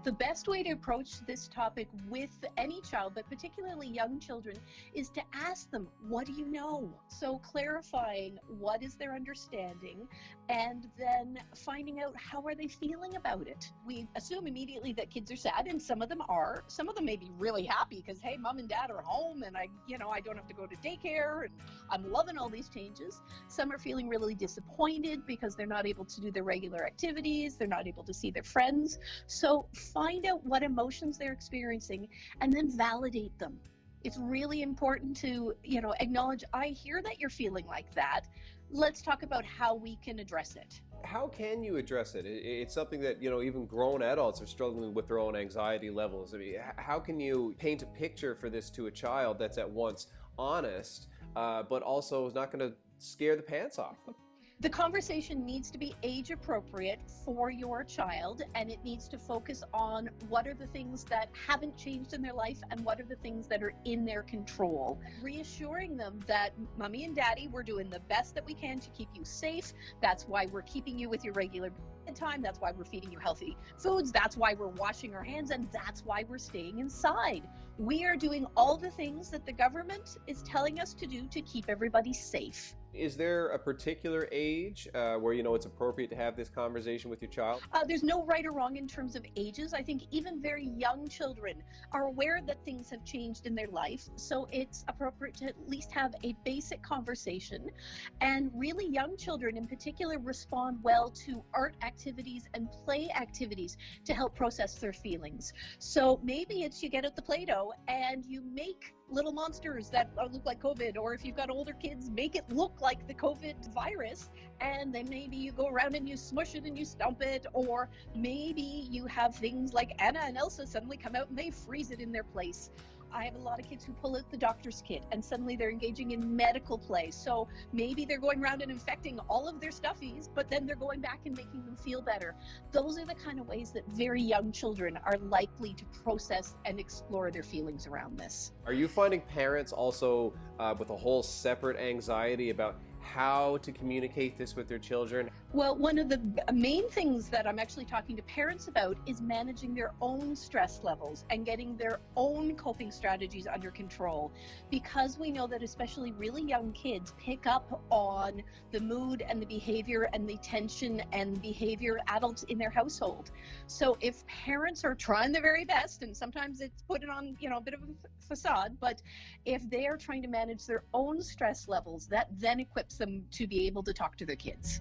The best way to approach this topic with any child, but particularly young children, is to ask them, what do you know? So clarifying what is their understanding, and then finding out how are they feeling about it. We assume immediately that kids are sad, and some of them are. Some of them may be really happy because, hey, mom and dad are home and I don't have to go to daycare and I'm loving all these changes. Some are feeling really disappointed because they're not able to do their regular activities, they're not able to see their friends. So find out what emotions they're experiencing and then validate them. It's really important to, acknowledge, I hear that you're feeling like that. Let's talk about how we can address it. How can you address it? It's something that, even grown adults are struggling with their own anxiety levels. I mean, how can you paint a picture for this to a child that's at once honest, but also is not going to scare the pants off them? The conversation needs to be age appropriate for your child, and it needs to focus on what are the things that haven't changed in their life and what are the things that are in their control. Reassuring them that mommy and daddy, we're doing the best that we can to keep you safe. That's why we're keeping you with your regular bedtime. That's why we're feeding you healthy foods. That's why we're washing our hands, and that's why we're staying inside. We are doing all the things that the government is telling us to do to keep everybody safe. Is there a particular age where it's appropriate to have this conversation with your child? There's no right or wrong in terms of ages. I think even very young children are aware that things have changed in their life, so it's appropriate to at least have a basic conversation. And really young children in particular respond well to art activities and play activities to help process their feelings. So maybe it's you get out the Play-Doh and you make little monsters that look like COVID, or if you've got older kids, make it look like the COVID virus, and then maybe you go around and you smush it and you stomp it, or maybe you have things like Anna and Elsa suddenly come out and they freeze it in their place. I have a lot of kids who pull out the doctor's kit and suddenly they're engaging in medical play. So maybe they're going around and infecting all of their stuffies, but then they're going back and making them feel better. Those are the kind of ways that very young children are likely to process and explore their feelings around this. Are you finding parents also with a whole separate anxiety about how to communicate this with their children? Well, one of the main things that I'm actually talking to parents about is managing their own stress levels and getting their own coping strategies under control, because we know that especially really young kids pick up on the mood and the behavior and the tension and behavior adults in their household. So if parents are trying their very best, and sometimes it's putting on a bit of a facade, but if they are trying to manage their own stress levels, that then equips them to be able to talk to their kids.